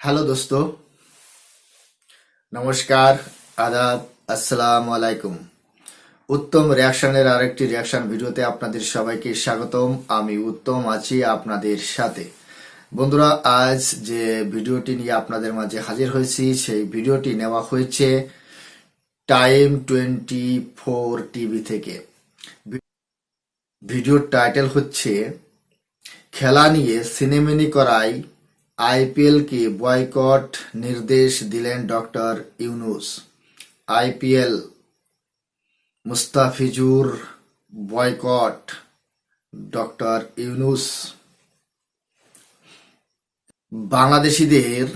Hello দোস্ত, নমস্কার, আদাব, আসসালামু আলাইকুম। উত্তম রিয়াকশনের আরেকটি রিয়াকশন ভিডিওতে আপনাদের সবাইকে স্বাগতম। আমি উত্তম আছি আপনাদের সাথে। বন্ধুরা, আজ যে ভিডিওটি নিয়ে আপনাদের মাঝে হাজির হয়েছি সেই ভিডিওটি নেওয়া হয়েছে Time24 টিভি থেকে। ভিডিওর টাইটেল হচ্ছে খেলা নিয়ে সিনেমেনি করায় আইপিএলকে বয়কট নির্দেশ দিলেন doctor Yunus. IPL Mustafizur boycott doctor Yunus. বাংলাদেশিদের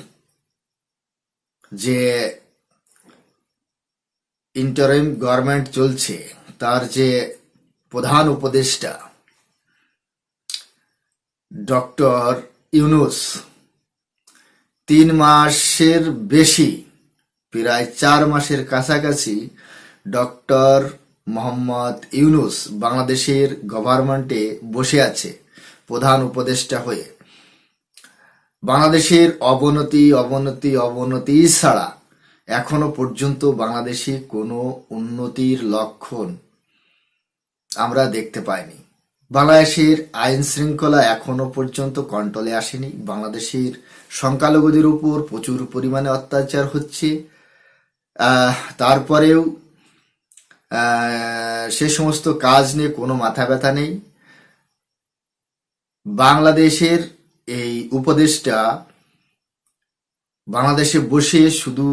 যে ইন্টারিম গভর্নমেন্ট চলছে তার যে প্রধান উপদেষ্টা ডক্টর ইউনূস 3 মাসের বেশি, প্রায় 4 মাসের কাছাকাছি ডক্টর মোহাম্মদ ইউনূস বাংলাদেশের গভর্নমেন্টে বসে আছে প্রধান উপদেষ্টা হয়ে। বাংলাদেশের অবনতি অবনতি অবনতি ছাড়া এখনো পর্যন্ত বাংলাদেশে কোনো উন্নতির লক্ষণ আমরা দেখতে পাইনি। বাংলাদেশের আইন শৃঙ্খলা এখনো পর্যন্ত কন্ট্রোলে আসেনি। বাংলাদেশের সংখ্যালঘুদের উপর প্রচুর পরিমাণে অত্যাচার হচ্ছে। তারপরেও সে সমস্ত কাজ নিয়ে কোনো মাথা ব্যথা নেই। বাংলাদেশের এই উপদেষ্টা বাংলাদেশে বসে শুধু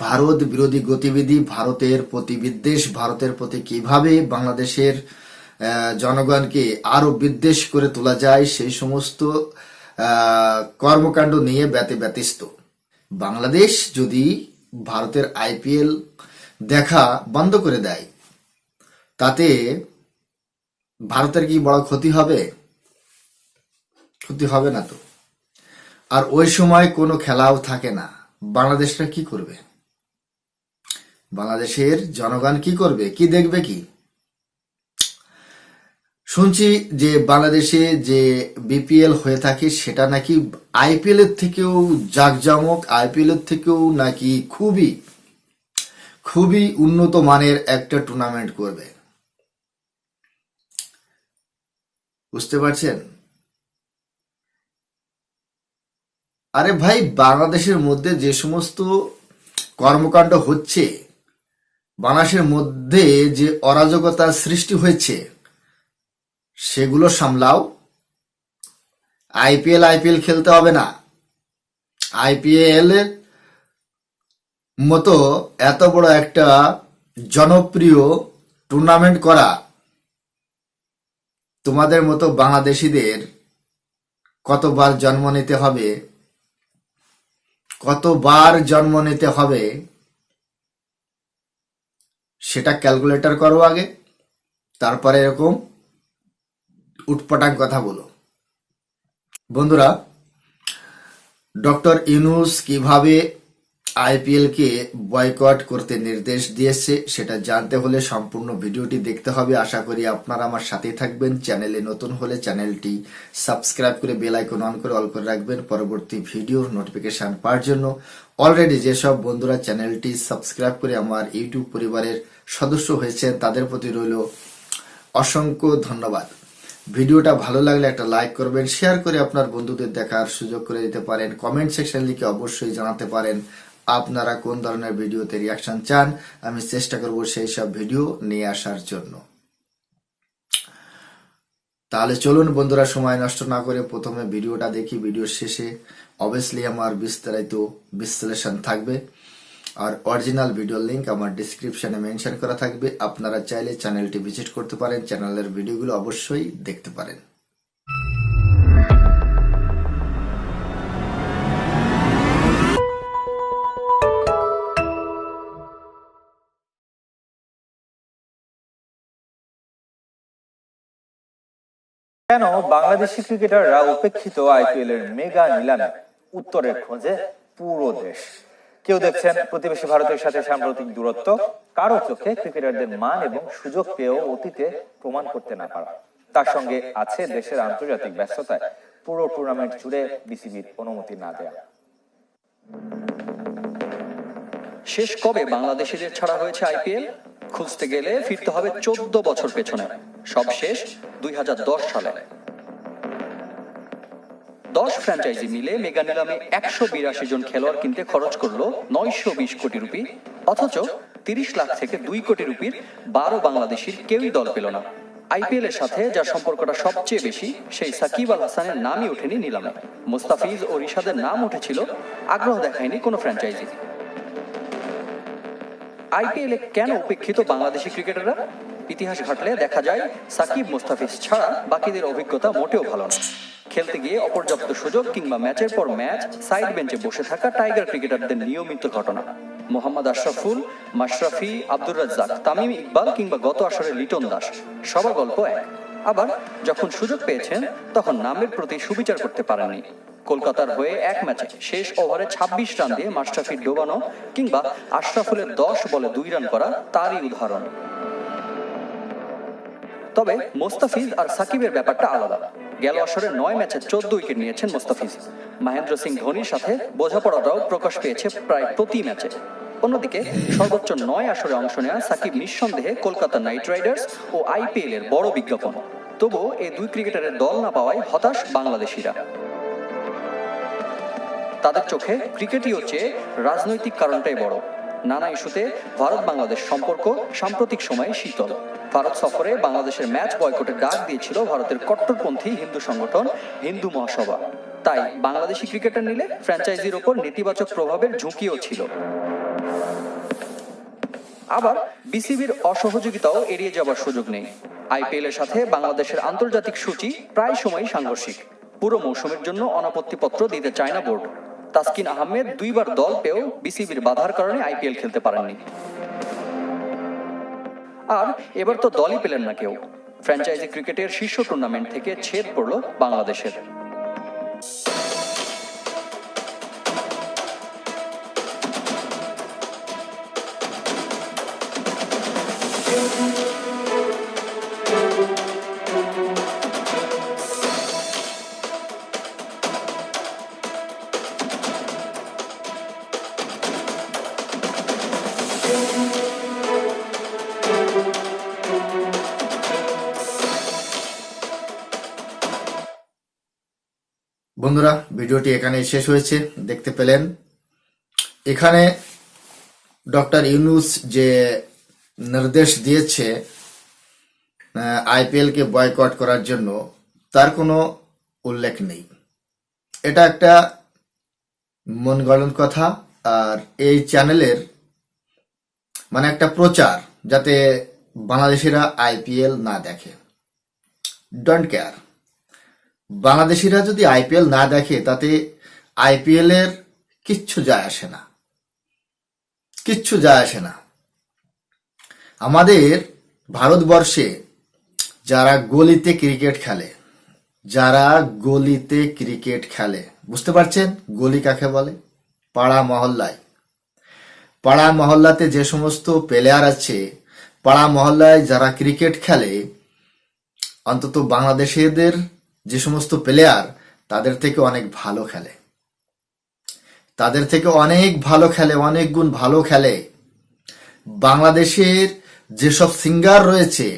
ভারত বিরোধী গতিবিধি, ভারতের প্রতি বিদ্বেষ, ভারতের প্রতি কিভাবে বাংলাদেশের জনগণকে আরো বিদ্বেষ করে তোলা যায় সেই সমস্ত কর্মকাণ্ড নিয়ে ব্যতিব্যস্ত। বাংলাদেশ যদি ভারতের আইপিএল দেখা বন্ধ করে দেয় তাতে ভারতের কি বড় ক্ষতি হবে? ক্ষতি হবে না তো। আর ওই সময় কোনো খেলাও থাকে না। বাংলাদেশটা কি করবে? বাংলাদেশের জনগণ কি করবে? কি দেখবে? কি শুনছি যে বাংলাদেশে যে বিপিএল হয়ে থাকে সেটা নাকি আইপিএল এর থেকেও জাঁকজমক, আইপিএল এর থেকেও নাকি খুবই খুবই উন্নত মানের একটা টুর্নামেন্ট করবে। বুঝতে পারছেন? আরে ভাই, বাংলাদেশের মধ্যে যে সমস্ত কর্মকাণ্ড হচ্ছে, বাংলাদেশের মধ্যে যে অরাজকতার সৃষ্টি হয়েছে সেগুলো সামলাও। আইপিএল আইপিএল খেলতে হবে না। আইপিএল মতো এত বড় একটা জনপ্রিয় টুর্নামেন্ট করা তোমাদের মতো বাংলাদেশিদের কতবার জন্ম নিতে হবে, কতবার জন্ম নিতে হবে সেটা ক্যালকুলেটর করো আগে, তারপরে এরকম উটপটাং কথা বলো। বন্ধুরা, ডক্টর ইউনূস কিভাবে আইপিএল কে বয়কট করতে নির্দেশ দিয়েছে সেটা জানতে হলে সম্পূর্ণ ভিডিওটি দেখতে হবে। আশা করি আপনারা আমার সাথেই থাকবেন। চ্যানেলে নতুন হলে চ্যানেলটি সাবস্ক্রাইব করে বেল আইকন অন করে অল করে রাখবেন পরবর্তী ভিডিওর নোটিফিকেশন পাওয়ার জন্য। অলরেডি যেসব বন্ধুরা চ্যানেলটি সাবস্ক্রাইব করে আমার ইউটিউব পরিবারের সদস্য হয়েছেন তাদের প্রতি রইল অসংখ্য ধন্যবাদ। ভিডিওটা ভালো লাগলে একটা লাইক করবেন, শেয়ার করে আপনার বন্ধুদের দেখার সুযোগ করে দিতে পারেন। কমেন্ট সেকশন লিখে অবশ্যই জানাতে পারেন আপনারা কোন ধরনের ভিডিওতে রিয়াকশন চান। আমি চেষ্টা করব সেই সব ভিডিও নিয়ে আসার জন্য। তাহলে চলুন বন্ধুরা, সময় নষ্ট না করে প্রথমে ভিডিওটা দেখি। ভিডিওর শেষে অবভিয়াসলি আমার বিস্তারিত বিশ্লেষণ থাকবে, আর অরিজিনাল ভিডিওর লিংক আমার ডিসক্রিপশনে মেনশন করা থাকবে। আপনারা চাইলে চ্যানেলটি ভিজিট করতে পারেন, চ্যানেলের ভিডিওগুলো অবশ্যই দেখতে পারেন। কেন বাংলাদেশি ক্রিকেটাররা উপেক্ষিত আইপিএল এর মেগা নিলামে? উত্তরের খোঁজে পুরো দেশ। কেউ দেখছেন প্রতিবেশী ভারতের সাথে সাম্প্রতিক দূরত্ব, কারো চোখে ক্রিকেটারদের মান এবং সুযোগ পেয়েও অতীতে প্রমাণ করতে না পারা। তার সঙ্গে আছে দেশের আন্তর্জাতিক ব্যস্ততায় পুরো টুর্নামেন্ট জুড়ে বিসিবির অনুমতি না দেয়া। শেষ কবে বাংলাদেশিদের ছাড়া হয়েছে আইপিএল? খুঁজতে গেলে ফিরতে হবে 14 বছর পেছনে। সব শেষ 2010 সালে। 10 ফ্র্যাঞ্চাইজি মিলে মেগা নিলামে 182 জন খেলোয়াড় কিনতে খরচ করলো 920 কোটি রুপি, অথচ 30 লাখ থেকে 2 কোটি রুপির 12 বাংলাদেশির কেউই দল পেল না। আইপিএল এর সাথে যার সম্পর্কটা সবচেয়ে বেশি, সেই সাকিব আল হাসানের নামই ওঠেনি নিলামে। মুস্তাফিজ ও রিশাদের নাম উঠেছিল, আগ্রহ দেখায়নি কোনো ফ্র্যাঞ্চাইজি। আইপিএল এ কেন উপেক্ষিত বাংলাদেশি ক্রিকেটাররা? ইতিহাস ঘাটলে দেখা যায় সাকিব মুস্তাফিজ ছাড়া বাকিদের অভিজ্ঞতা মোটেও ভালো না। খেলতে গিয়ে অপর্যাপ্ত সুযোগ কিংবা ম্যাচের পর ম্যাচ সাইড বেঞ্চে বসে থাকা টাইগার ক্রিকেটারদের নিয়মিত ঘটনা। মোহাম্মদ আশরাফুল, মাশরাফি, আব্দুর রাজ্জাক, তামিম ইকবাল কিংবা গত আসরে লিটন দাস, সবার গল্প এক। আবার যখন সুযোগ পেয়েছেন তখন নামের প্রতি সুবিচার করতে পারেননি। কলকাতার হয়ে এক ম্যাচে শেষ ওভারে 26 রান দিয়ে মাশরাফির ডোবানো কিংবা আশরাফুলের 10 বলে 2 রান করা তারই উদাহরণ। তবে মোস্তাফিজ আর সাকিবের ব্যাপারটা আলাদা। গেল আসরে 9 ম্যাচে 14 উইকেট নিয়েছেন মোস্তাফিজ। মহেন্দ্র সিং ধোনির সাথে বোঝাপড়াটাও প্রকাশ পেয়েছে প্রায় প্রতি ম্যাচে। অন্যদিকে সর্বোচ্চ 9 আসরে অংশ নেওয়া সাকিব নিঃসন্দেহে কলকাতা নাইট রাইডার্স ও আইপিএল এর বড় বিজ্ঞাপন। তবুও এই দুই ক্রিকেটারের দল না পাওয়ায় হতাশ বাংলাদেশিরা। তাদের চোখে ক্রিকেটীয় চেয়ে রাজনৈতিক কারণটাই বড়। নানা ইস্যুতে ভারত বাংলাদেশ সম্পর্ক সাম্প্রতিক সময়ে শীতল। ভারত সফরে বাংলাদেশের ম্যাচ বয়কটের ডাক দিয়েছিল ভারতের কট্টরপন্থী হিন্দু সংগঠন হিন্দু মহাসভা। তাই বাংলাদেশি ক্রিকেটার নিলে ফ্র্যাঞ্চাইজির ওপর নেতিবাচক প্রভাবের ঝুঁকিও ছিল। আবার বিসিবির অসহযোগিতাও এড়িয়ে যাবার সুযোগ নেই। আইপিএল এর সাথে বাংলাদেশের আন্তর্জাতিক সূচি প্রায় সময়ই সাংঘর্ষিক। পুরো মৌসুমের জন্য অনাপত্তিপত্র দিতে চায় না বোর্ড। তাসকিন আহমেদ 2 বার দল পেয়েও বিসিবির বাধার কারণে আইপিএল খেলতে পারেননি। আর এবার তো দলই পেলেন না কেউ। ফ্র্যাঞ্চাইজি ক্রিকেটের শীর্ষ টুর্নামেন্ট থেকে ছেদ পড়ল বাংলাদেশের। বন্ধুরা, ভিডিওটি এখানে শেষ হয়েছে। দেখতে পেলেন এখানে ডক্টর ইউনূস যে নির্দেশ দিয়েছে আইপিএল কে বয়কট করার জন্য, তার কোনো উল্লেখ নেই। এটা একটা মন গড়ন কথা, আর এই চ্যানেলের মানে একটা প্রচার, যাতে বাংলাদেশিরা আইপিএল না দেখে। Don't care. বাংলাদেশিরা যদি আইপিএল না দেখে তাতে আইপিএল এর কিচ্ছু যায় আসে না, কিচ্ছু যায় আসে না। আমাদের ভারতবর্ষে যারা গলিতে ক্রিকেট খেলে, যারা গলিতে ক্রিকেট খেলে, বুঝতে পারছেন গলি কাকে বলে? পাড়া মহল্লায়, পাড়া মহল্লাতে যে সমস্ত প্লেয়ার আছে, পাড়া মহল্লায় যারা ক্রিকেট খেলে, অন্তত বাংলাদেশিদের যে সমস্ত প্লেয়ার তাদের থেকে অনেক ভালো খেলে, তাদের থেকে অনেক ভালো খেলে, অনেক গুণ ভালো খেলে। বাংলাদেশের যেসব সিঙ্গার রয়েছে,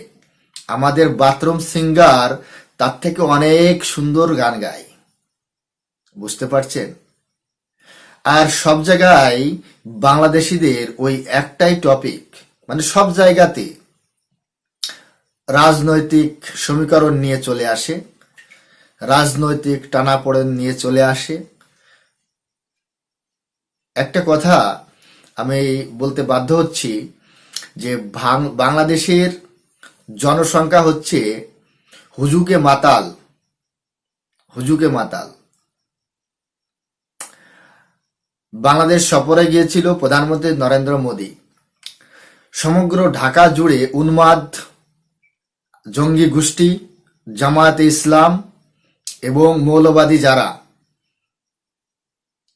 আমাদের বাথরুম সিঙ্গার তার থেকে অনেক সুন্দর গান গায়, বুঝতে পারছেন? আর সব জায়গায় বাংলাদেশিদের ওই একটাই টপিক, মানে সব জায়গাতে রাজনৈতিক সমীকরণ নিয়ে চলে আসে, রাজনৈতিক টানাপোড়েন নিয়ে চলে আসে। একটা কথা আমি বলতে বাধ্য হচ্ছি যে বাংলাদেশের জনসংখ্যা হচ্ছে হুজুকে মাতাল, হুজুকে মাতাল। বাংলাদেশ সফরে গিয়েছিল প্রধানমন্ত্রী নরেন্দ্র মোদী। সমগ্র ঢাকা জুড়ে উন্মাদ জঙ্গি গোষ্ঠী, জামায়াতে ইসলাম এবং মৌলবাদী যারা,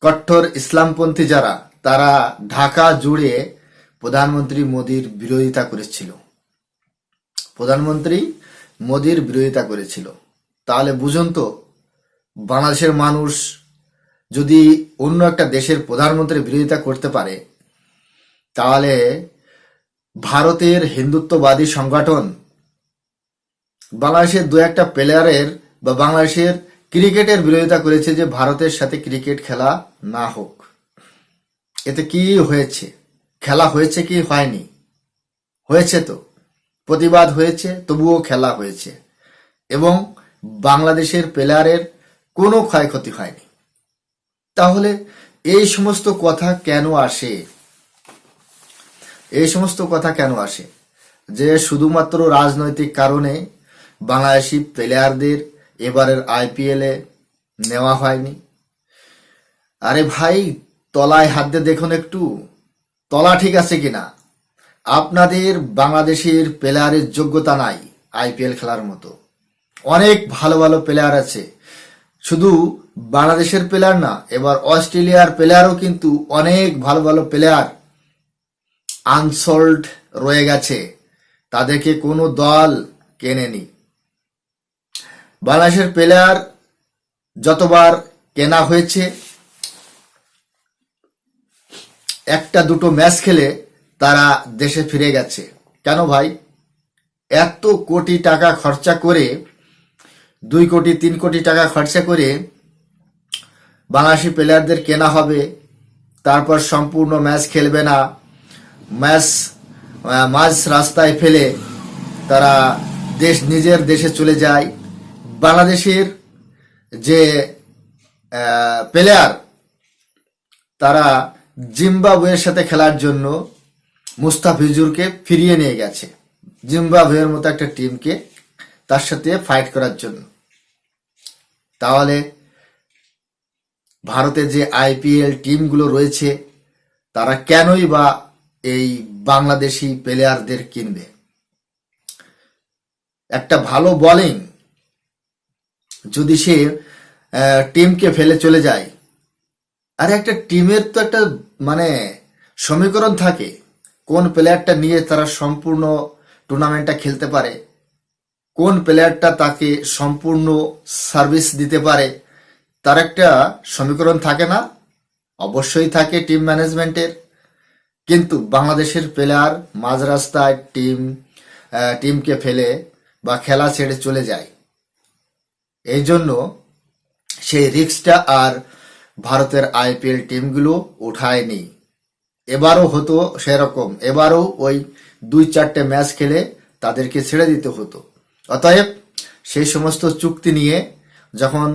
কট্টর ইসলামপন্থী যারা, তারা ঢাকা জুড়ে প্রধানমন্ত্রী মোদীর বিরোধিতা করেছিল, প্রধানমন্ত্রী মোদীর বিরোধিতা করেছিল। তাহলে বুঝুন তো বাংলাদেশের মানুষ যদি অন্য একটা দেশের প্রধানমন্ত্রী বিরোধিতা করতে পারে, তাহলে ভারতের হিন্দুত্ববাদী সংগঠন বাংলাদেশের দু একটা প্লেয়ারের বা বাংলাদেশের ক্রিকেটের বিরোধিতা করেছে যে ভারতের সাথে ক্রিকেট খেলা না হোক। এতে কি হয়েছে? খেলা হয়েছে কি হয়নি? হয়েছে তো, প্রতিবাদ হয়েছে, তবুও খেলা হয়েছে এবং বাংলাদেশের প্লেয়ারের কোনো ক্ষয়ক্ষতি হয়নি। তাহলে এই সমস্ত কথা কেন আসে? এই সমস্ত কথা কেন আসে যে শুধুমাত্র রাজনৈতিক কারণে বাংলাদেশি প্লেয়ারদের এবারের আইপিএলে নেওয়া হয়নি? আরে ভাই, তলায় হাত দিয়ে দেখুন একটু, তলা ঠিক আছে কিনা। আপনাদের বাংলাদেশের প্লেয়ারের যোগ্যতা নাই আইপিএল খেলার মতো। অনেক ভালো ভালো প্লেয়ার আছে, শুধু বাংলাদেশের প্লেয়ার না, এবার অস্ট্রেলিয়ার প্লেয়ারও কিন্তু অনেক ভালো ভালো প্লেয়ার আনসোল্ড রয়ে গেছে, তাদেরকে কোনো দল কেনেনি। বাংলাদেশের প্লেয়ার যতবার কেনা হয়েছে, একটা দুটো ম্যাচ খেলে তারা দেশে ফিরে গেছে। কেন ভাই? এত কোটি টাকা খরচা করে, 2 কোটি 3 কোটি টাকা খরচা করে বাংলাদেশি প্লেয়ারদের কেনা হবে, তারপর সম্পূর্ণ ম্যাচ খেলবে না, মাঝ রাস্তায় ফেলে তারা নিজের দেশে চলে যায়। বাংলাদেশের যে প্লেয়ার, তারা জিম্বাবুয়ের সাথে খেলার জন্য মুস্তাফিজুরকে ফিরিয়ে নিয়ে গেছে, জিম্বাবুয়ের মতো একটা টিমকে তার সাথে ফাইট করার জন্য। তাহলে ভারতের যে আইপিএল টিমগুলো রয়েছে, তারা কেনই বা এই বাংলাদেশি প্লেয়ারদের কিনবে? একটা ভালো বোলিং যদি সে টিমকে ফেলে চলে যায়, আর একটা টিমের তো একটা মানে সমীকরণ থাকে, কোন প্লেয়ারটা নিয়ে তারা সম্পূর্ণ টুর্নামেন্টটা খেলতে পারে, কোন প্লেয়ারটা তাকে সম্পূর্ণ সার্ভিস দিতে পারে, তার একটা সমীকরণ থাকে না? অবশ্যই থাকে টিম ম্যানেজমেন্টের। কিন্তু বাংলাদেশের প্লেয়ার মাঝ রাস্তায় টিমকে ফেলে বা খেলা ছেড়ে চলে যায়। এই জন্য সেই রিস্কটা আর ভারতের আইপিএল টিমগুলো উঠায়নি। এবারও হতো সেরকম, এবারও ওই 2-4টে ম্যাচ খেলে তাদেরকে ছেড়ে দিতে হতো। অতএব সেই সমস্ত চুক্তি নিয়ে যখন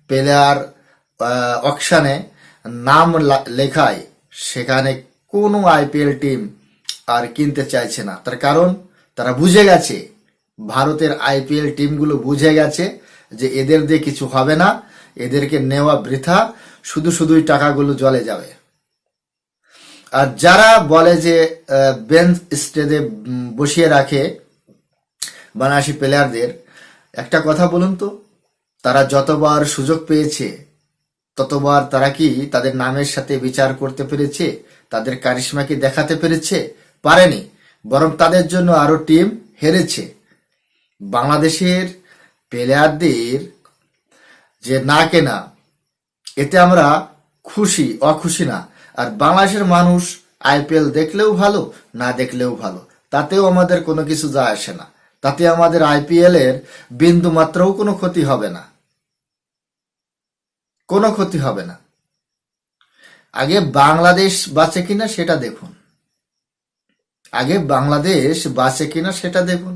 প্লেয়ার অকশনে নাম লেখায়, সেখানে কোনো আইপিএল টিম আর কিনতে চাইছে না। তার কারণ তারা বুঝে গেছে, ভারতের আইপিএল টিমগুলো বুঝে গেছে যে এদের দিয়ে কিছু হবে না, এদেরকে নেওয়া বৃথা, শুধুই টাকাগুলো জলে যাবে। আর যারা বলে যে বেঞ্চ স্টেজে বসিয়ে রাখে বাংলাদেশি প্লেয়ারদের, একটা কথা বলুন তো, তারা যতবার সুযোগ পেয়েছে ততবার তারা কি তাদের নামের সাথে বিচার করতে পেরেছে? তাদের কারিশমা কি দেখাতে পেরেছে? পারেনি, বরং তাদের জন্য আরো টিম হেরেছে। বাংলাদেশের প্লেয়ারদের যে না কেনা, এতে আমরা খুশি, অখুশি না। আর বাংলাদেশের মানুষ আইপিএল দেখলেও ভালো, না দেখলেও ভালো, তাতেও আমাদের কোনো কিছু যায় আসে না। তাতে আমাদের আইপিএল এর বিন্দু মাত্রও কোনো ক্ষতি হবে না, কোনো ক্ষতি হবে না। আগে বাংলাদেশ বাঁচে কিনা সেটা দেখুন, আগে বাংলাদেশ বাঁচে কিনা সেটা দেখুন,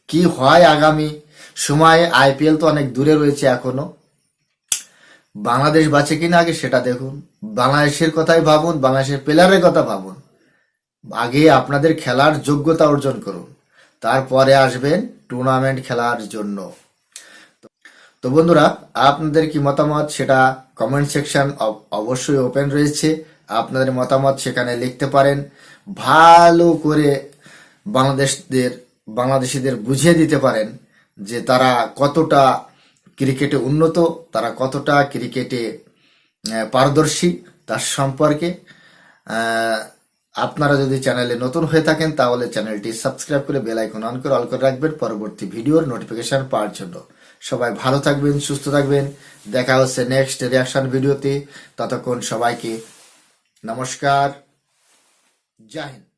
কি হয় আগামী সময়ে। আইপিএল তো অনেক দূরে রয়েছে এখনো, বাংলাদেশ বাঁচে কিনা আগে সেটা দেখুন। বাংলাদেশের কথাই ভাবুন, বাংলাদেশের প্লেয়ারের কথা ভাবুন। আগে আপনাদের খেলার যোগ্যতা অর্জন করুন, তারপরে আসবেন টুর্নামেন্ট খেলার জন্য। তো বন্ধুরা, আপনাদের কি মতামত সেটা কমেন্ট সেকশন অবশ্যই ওপেন রয়েছে, আপনাদের মতামত সেখানে লিখতে পারেন। ভালো করে বাংলাদেশিদের বুঝিয়ে দিতে পারেন যে তারা কতটা ক্রিকেটে উন্নত, তারা কতটা ক্রিকেটে পারদর্শী, তার সম্পর্কে। আপনারা যদি চ্যানেলে নতুন হয়ে থাকেন তাহলে চ্যানেলটি সাবস্ক্রাইব করে বেল আইকন অন করে অল করে রাখবেন পরবর্তী ভিডিওর নোটিফিকেশন পাওয়ার জন্য। সবাই ভালো থাকবেন, সুস্থ থাকবেন। দেখা হচ্ছে নেক্সট রিয়াকশন ভিডিওতে। ততক্ষণ সবাইকে নমস্কার, জয় হিন্দ।